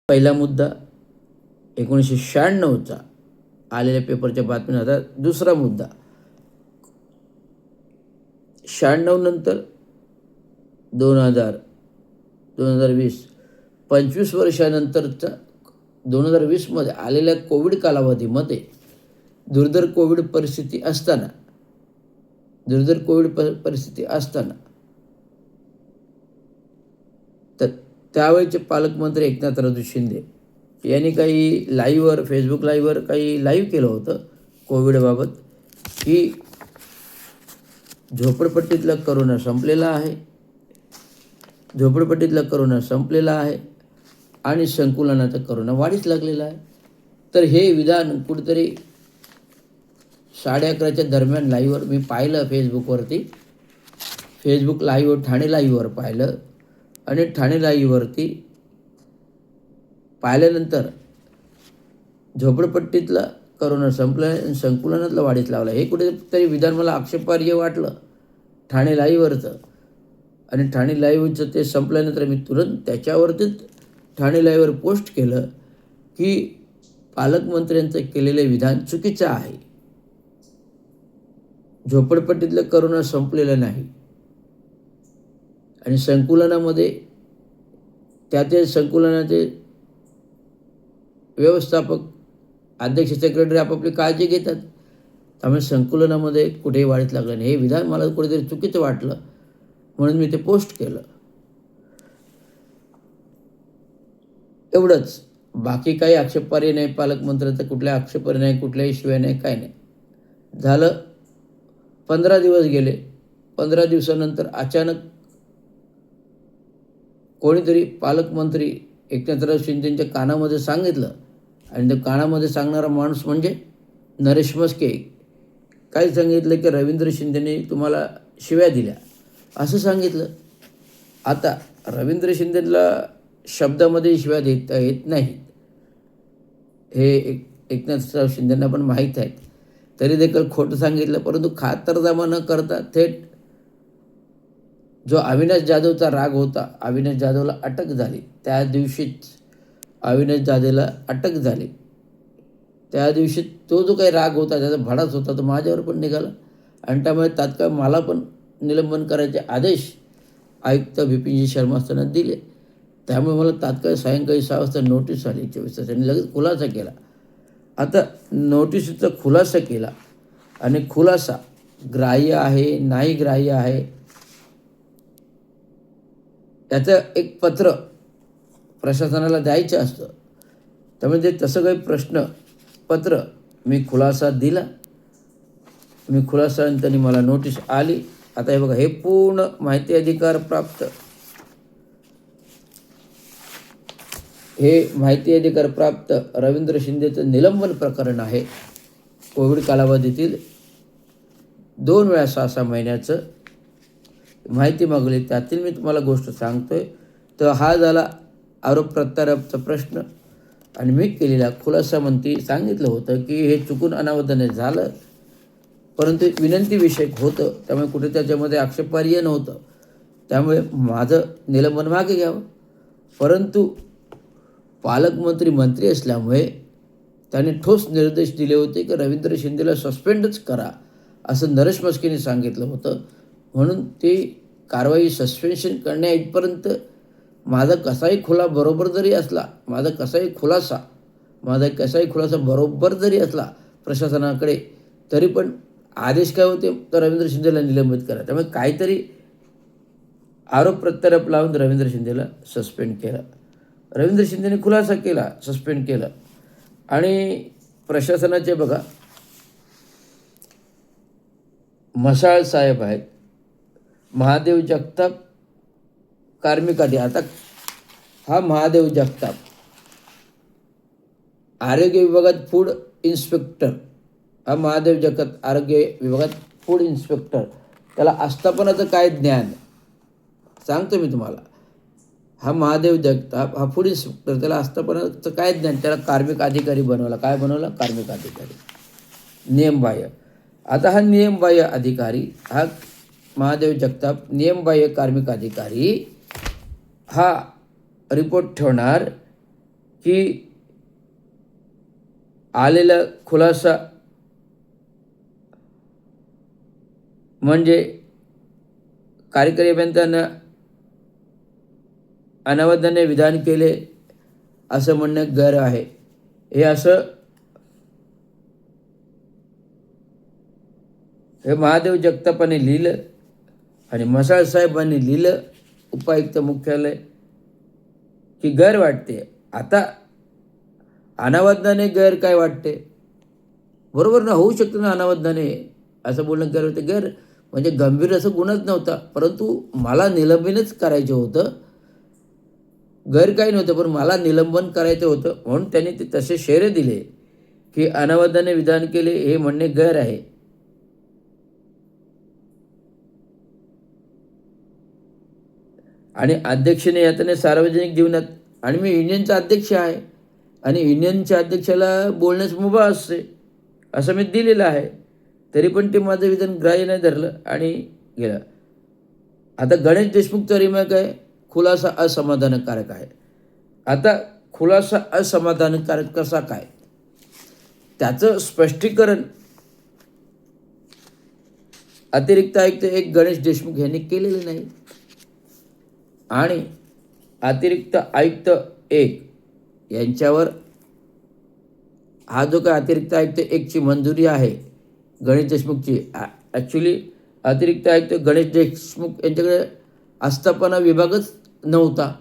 पहिला मुद्दा 1996चा आलेल्या पेपरच्या बातमीत. आता दुसरा मुद्दा 96 नंतर 2000, 2020, 25 वर्षानंतरचा 2020मध्ये आलेल्या कोविड कालावधीमध्ये दुर्धर कोविड परिस्थिती असताना तर त्यावेळेचे पालकमंत्री एकनाथराव शिंदे यांनी काही लाईव्हवर, फेसबुक लाईव्हवर काही लाईव्ह केलं होतं कोविडबाबत, की झोपडपट्टीतला करोना संपलेला आहे आणि संकुलानाचा करोना वाढीस लागलेला आहे. तर हे विधान कुठेतरी 11:30च्या दरम्यान लाईव्हवर मी पाहिलं फेसबुक लाईव्हवर, ठाणे लाईव्हवर पाहिलं. आणि ठाणे लाईव्हवरती पाहिल्यानंतर झोपडपट्टीतला करोना संपला आणि संकुलनातला वाढीस लावला, हे कुठेतरी विधान मला आक्षेपार्ह वाटलं ठाणे लाईव्हवरचं. आणि ठाणे लाईव्हचं ते संपल्यानंतर मी तुरंत त्याच्यावरतीच ठाणे लाईव्हवर पोस्ट केलं की पालकमंत्र्यांचं केलेलं विधान चुकीचं आहे. झोपडपट्टीतलं करोना संपलेलं नाही आणि संकुलनामध्ये त्याचे संकुलनाचे व्यवस्थापक, अध्यक्ष, सेक्रेटरी आपापली काळजी घेतात. त्यामुळे संकुलनामध्ये कुठेही वाढीस लागलं नाही, हे विधान मला कुठेतरी चुकीचं वाटलं म्हणून मी ते पोस्ट केलं. एवढंच, बाकी काही आक्षेपार्ह नाही. पालकमंत्र्यांचा कुठल्या आक्षेपार्ह नाही, कुठल्याही शिवाय नाही, काय नाही. झालं, 15 दिवस गेले. 15 दिवसानंतर अचानक कोणीतरी पालकमंत्री एकनाथराव शिंदेंच्या कानामध्ये सांगितलं, आणि त्या कानामध्ये सांगणारा माणूस म्हणजे नरेश म्हस्के. काय सांगितलं की रवींद्र शिंदेने तुम्हाला शिव्या दिल्या असं सांगितलं. आता रवींद्र शिंदेला शब्दामध्ये शिव्या देता येत नाहीत, हे एकनाथराव शिंदेंना पण माहीत आहेत. तरी देखील खोटं सांगितलं, परंतु खातरजमा न करता थेट जो अविनाश जाधवचा राग होता, अविनाश जाधवला अटक झाली त्या दिवशीच, त्या दिवशी तो जो काही राग होता, त्याचा भडास होता, तो माझ्यावर पण निघाला. आणि त्यामुळे तात्काळ मला पण निलंबन करायचे आदेश आयुक्त बिपिनजी शर्मा असताना दिले. त्यामुळे मला तात्काळ सायंकाळी 6 वाजता नोटीस आली. 24 तासांनी लगेच खुलासा केला. आता नोटीसचा खुलासा केला आणि खुलासा ग्राह्य आहे नाही ग्राह्य आहे त्याचं एक पत्र प्रशासनाला द्यायचं असतं. त्यामुळे ते तसं काही पत्र मी खुलासा दिला. आणि त्यांनी मला नोटीस आली. आता हे बघा, हे पूर्ण माहिती अधिकार प्राप्त रवींद्र शिंदेचं निलंबन प्रकरण आहे. कोविड कालावधीतील 2 वेळा 6-6 महिन्याचं माहिती मागवली, त्यातील मी तुम्हाला गोष्ट सांगतोय. तर हा झाला आरोप प्रत्यारोपचा प्रश्न. आणि मी केलेला खुलासामध्ये सांगितलं होतं की हे चुकून अनावधाने झालं, परंतु विनंती विषयक होतं, त्यामुळे कुठे त्याच्यामध्ये आक्षेपार्ह नव्हतं. त्यामुळे माझं निलंबन मागे घ्यावं. परंतु पालकमंत्री असल्यामुळे त्याने ठोस निर्देश दिले होते की रवींद्र शिंदेला सस्पेंडच करा असं नरेश म्हस्केने सांगितलं होतं. म्हणून ती कारवाई सस्पेन्शन करण्याइथपर्यंत माझा कसाही खुलासा बरोबर जरी असला प्रशासनाकडे, तरी पण आदेश काय होते, तर रवींद्र शिंदेला निलंबित करा. त्यामुळे काहीतरी आरोप प्रत्यारोप लावून रवींद्र शिंदेला सस्पेंड केलं. रवींद्र शिंदेने खुलासा केला, सस्पेंड केलं. आणि प्रशासनाचे बघा, मसाळ साहेब आहेत, महादेव जगताप कार्मिक अधिकारी. आता हा महादेव जगताप आरोग्य विभागात फूड इन्स्पेक्टर, त्याला आस्थापनाचं काय ज्ञान सांगतो मी तुम्हाला. हा महादेव जगताप हा फूड इन्स्पेक्टर, त्याला आस्थापनाचं काय ज्ञान, त्याला कार्मिक अधिकारी बनवला. काय बनवला? कार्मिक अधिकारी, नियमबाह्य. आता हा नियमबाह्य अधिकारी, हा महादेव जगताप नियमबाह्य कार्मिक अधिकारी, हा रिपोर्ट ठेवणार की आलेला खुलासा म्हणजे कार्यकारी अभियंत्यानं अनावधानाने विधान केले असं म्हणणं गैर आहे. हे महादेव जगतापाने लिहिलं आणि मसाळ साहेबांनी लिहिलं उपायुक्त मुख्यालय की गैर वाटते. आता अनावधानाने गैर काय वाटते? बरोबर ना, होऊ शकतं ना अनावधानाने असं बोलणं गैर होते. गैर म्हणजे गंभीर असं गुन्हाच नव्हता, परंतु मला निलंबनच करायचं होतं. गैर काही नव्हतं, पण मला निलंबन करायचं होतं म्हणून त्यांनी ते तसे शेरे दिले की अनावधानाने विधान केले हे म्हणणे गैर आहे. आणि अध्यक्षाने यातने सार्वजनिक जीवनात, आणि मी युनियनचा अध्यक्ष आहे आणि युनियनच्या अध्यक्षाला बोलण्यास मुभा असते असं मी दिलेलं आहे, तरी पण ते माझं विधान ग्राह्य नाही धरलं आणि गेलं. आता गणेश देशमुखचा रिमार्क आहे खुलासा असमाधानकारक आहे. आता खुलासा असमाधानकारक कसा काय, त्याचं स्पष्टीकरण अतिरिक्त आयुक्त 1 गणेश देशमुख यांनी केलेले नाही. आणि अतिरिक्त आयुक्त 1 यांच्यावर हा जो काय अतिरिक्त आयुक्त 1ची मंजुरी आहे गणेश देशमुखची, ॲक्च्युली अतिरिक्त आयुक्त गणेश देशमुख यांच्याकडे आस्थापना विभागच नव्हता.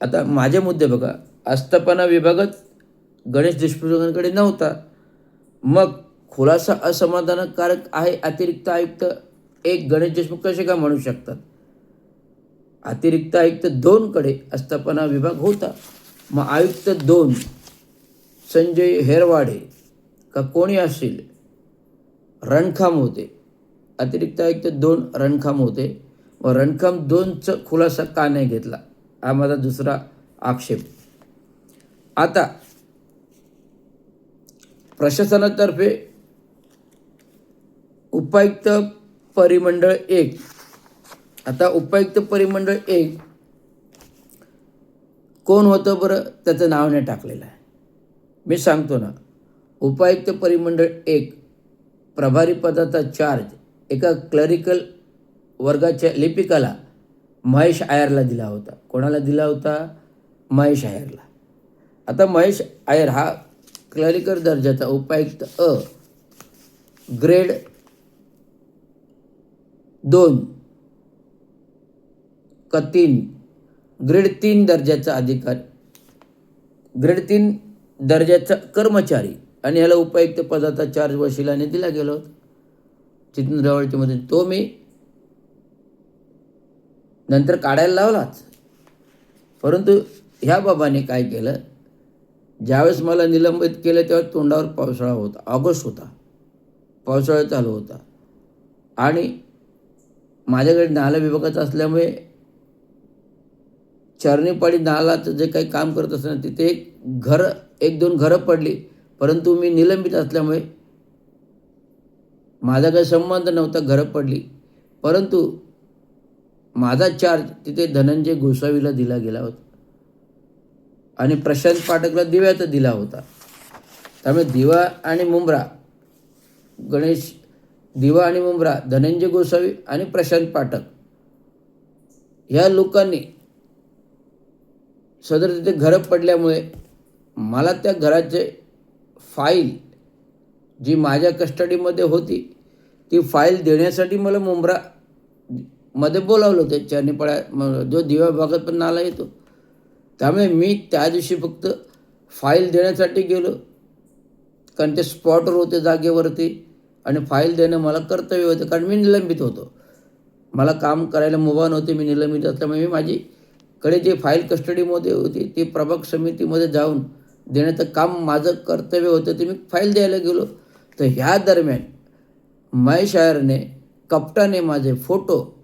आता माझे मुद्दे बघा, आस्थापना विभागच गणेश देशमुखांकडे नव्हता, मग खुलासा असमाधानकारक आहे अतिरिक्त आयुक्त 1 गणेश देशमुख कसे का म्हणू शकतात? अतिरिक्त आयुक्त 2कडे आस्थापना विभाग होता. मग आयुक्त 2 संजय हेरवाडे का कोणी असेल रणखाम होते. अतिरिक्त आयुक्त 2 रणखाम होते. व रणखाम 2चा खुलासा का नाही घेतला हा माझा दुसरा आक्षेप. आता प्रशासनातर्फे उपायुक्त परिमंडळ 1, आता उपायुक्त परिमंडळ 1 कोण होतं बरं, त्याचं नाव नाही टाकलेलं आहे. मी सांगतो ना, उपायुक्त परिमंडळ 1 प्रभारी पदाचा चार्ज एका क्लरिकल वर्गाच्या लिपिकाला महेश आयरला दिला होता. कोणाला दिला होता? महेश आयरला. आता महेश आयर हा क्लरिकल दर्जाचा उपायुक्त ग्रेड 2 का 3, ग्रेड 3 दर्जाचा अधिकारी, ग्रेड 3 दर्जाचा कर्मचारी, आणि ह्याला उपायुक्त पदाचा चार्ज वशिलाने दिला गेला होता तिथून जवळच्या मध्ये. तो मी नंतर काढायला लावलाच, परंतु ह्या बाबाने काय केलं, ज्यावेळेस मला निलंबित केलं तेव्हा तोंडावर पावसाळा होता, ऑगस्ट होता, पावसाळा चालू होता आणि माझ्याकडे नाला विभागाचं असल्यामुळे चरणीपाडी नालाचं जे काही काम करत असताना तिथे एक दोन घरं पडली, परंतु मी निलंबित असल्यामुळे माझा काही संबंध नव्हता, घरं पडली, परंतु माझा चार्ज तिथे धनंजय गोसावीला दिला गेला होता आणि प्रशांत पाठकला दिव्याचा दिला होता. त्यामुळे दिवा आणि मुंब्रा, धनंजय गोसावी आणि प्रशांत पाठक ह्या लोकांनी सदर तिथे घरं पडल्यामुळे मला त्या घराचे फाईल जी माझ्या कस्टडीमध्ये होती ती फाईल देण्यासाठी मला मुंब्रा मध्ये बोलावलं होतं. चरणीपाड्या जो दिवा भागात पण नाला येतो, त्यामुळे मी त्या दिवशी फक्त फाईल देण्यासाठी गेलो, कारण ते स्पॉटवर होते जागेवरती आणि फाईल देणं मला कर्तव्य होतं, कारण मी निलंबित होतो, मला काम करायला मुभा नव्हती. मी निलंबित असल्यामुळे मी माझीकडे जे फाईल कस्टडीमध्ये होती ती प्रभाग समितीमध्ये जाऊन देण्याचं काम माझं कर्तव्य होतं, ते मी फाईल द्यायला गेलो. तर ह्या दरम्यान महेश आयरने, कपटाने माझे फोटो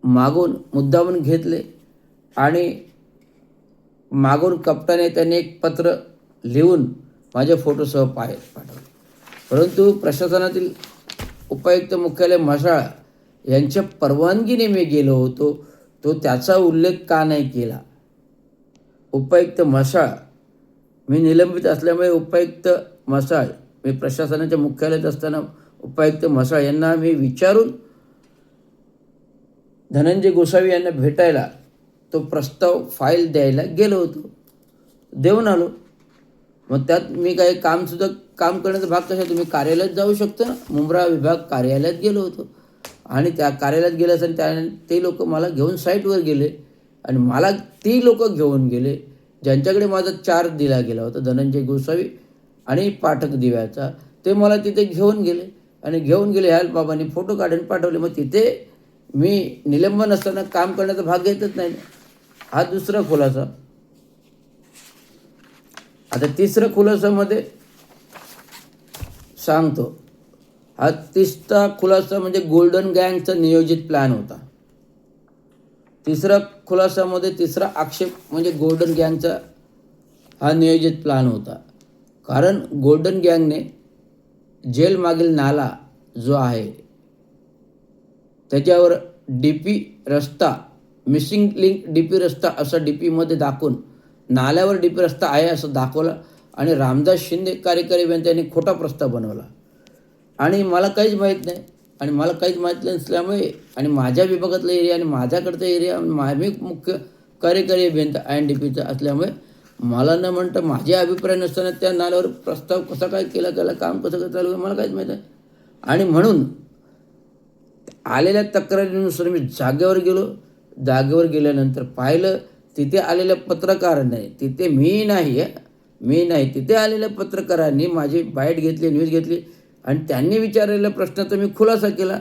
मागून मुद्दामून घेतले आणि मागून कपटाने त्याने एक पत्र लिहून माझ्या फोटोसह पाठवले. परंतु प्रशासनातील उपायुक्त मुख्यालय म्हसाळा यांच्या परवानगीने मी गेलो होतो, तो त्याचा उल्लेख का नाही केला? उपायुक्त म्हसाळ, मी निलंबित असल्यामुळे उपायुक्त म्हसाळ, मी प्रशासनाच्या मुख्यालयात असताना उपायुक्त म्हसाळ यांना मी विचारून धनंजय गोसावी यांना भेटायला तो प्रस्ताव फाईल द्यायला गेलो होतो, देऊन आलो. मग त्यात मी काही काम करण्याचा भाग कशा, तुम्ही कार्यालयात जाऊ शकतो ना. मुंब्रा विभाग कार्यालयात गेलो होतो आणि त्या कार्यालयात गेल्यास ते लोक मला घेऊन साईटवर गेले आणि मला ती लोक घेऊन गेले ज्यांच्याकडे माझा चार्ज दिला गेला होता, धनंजय गोसावी आणि पाठक दिव्याचा. ते मला तिथे घेऊन गेले आणि ह्या बाबांनी फोटो काढून पाठवले. मग तिथे मी निलंबन असताना काम करण्याचा भाग घेतच नाही. हा दुसरा खुलासा. आता तिसरा खुलासामध्ये सांगतो. हा तिसरा खुलासा म्हणजे गोल्डन गँगचा नियोजित प्लॅन होता. तिसरा खुलासामध्ये तिसरा आक्षेप म्हणजे गोल्डन गँगचा हा नियोजित प्लॅन होता. कारण गोल्डन गँगने जेल मागील नाला जो आहे त्याच्यावर DP रस्ता, मिसिंग लिंक DP रस्ता असं DPमध्ये दाखवून नाल्यावर DP रस्ता आहे असं दाखवलं आणि रामदास शिंदे कार्यकारी अभियंता यांनी खोटा प्रस्ताव बनवला आणि मला काहीच माहीत नाही. आणि मला काहीच माहीत नसल्यामुळे आणि माझ्या विभागातला एरिया आणि माझ्याकडचा एरिया, मी मुख्य कार्यकारी अभियंता INDPचा असल्यामुळे मला न म्हणता माझे अभिप्राय नसताना त्या नाल्यावर प्रस्ताव कसा काय केला गेला, काम कसं काय चालू आहे मला काहीच माहीत आहे. आणि म्हणून आलेल्या तक्रारीनुसार मी जागेवर गेलो. जागेवर गेल्यानंतर पाहिलं तिथे आलेल्या पत्रकारांनी, तिथे मी नाही, तिथे आलेल्या पत्रकारांनी माझी बाईट घेतली, न्यूज घेतली आणि त्यांनी विचारलेल्या प्रश्नाचा मी खुलासा केला.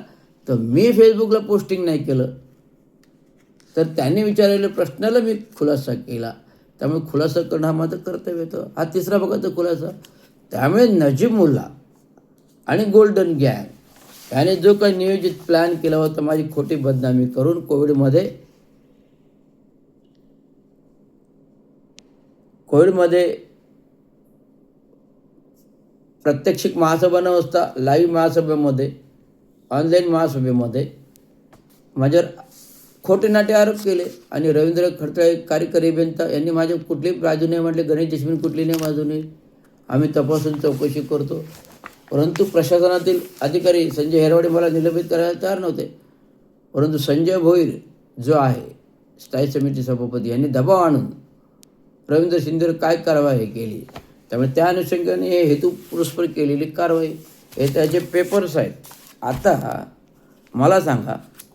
तर मी फेसबुकला पोस्टिंग नाही केलं, तर त्यांनी विचारलेल्या प्रश्नाला मी खुलासा केला. त्यामुळे खुलासा करणं हा माझं कर्तव्य होतं. हा तिसरा भागाचा खुलासा. त्यामुळे नजीमुल्ला आणि गोल्डन गँग याने जो काही नियोजित प्लॅन केला होता माझी खोटी बदनामी करून कोविडमध्ये प्रात्यक्षिक महासभा न असता लाईव्ह महासभेमध्ये, ऑनलाईन महासभेमध्ये माझ्यावर खोटे नाटे आरोप केले आणि रवींद्र खडतळे कार्यकारी अभियंता यांनी माझ्या कुठलीही बाजू नाही म्हटले, गणेश देशमुख कुठली नाही बाजू नाही, आम्ही तपासून चौकशी करतो. परंतु प्रशासनातील अधिकारी संजय हेरवाडे मला निलंबित करायला तयार नव्हते. परंतु संजय भोईर जो आहे स्थायी समिती सभापती यांनी दबाव आणून रवींद्र शिंदेवर काय कारवाई केली. त्यामुळे त्या अनुषंगाने हे हेतुपुरस्पर केलेली कारवाई हे त्याचे पेपर्स आहेत. आता मला सांगा,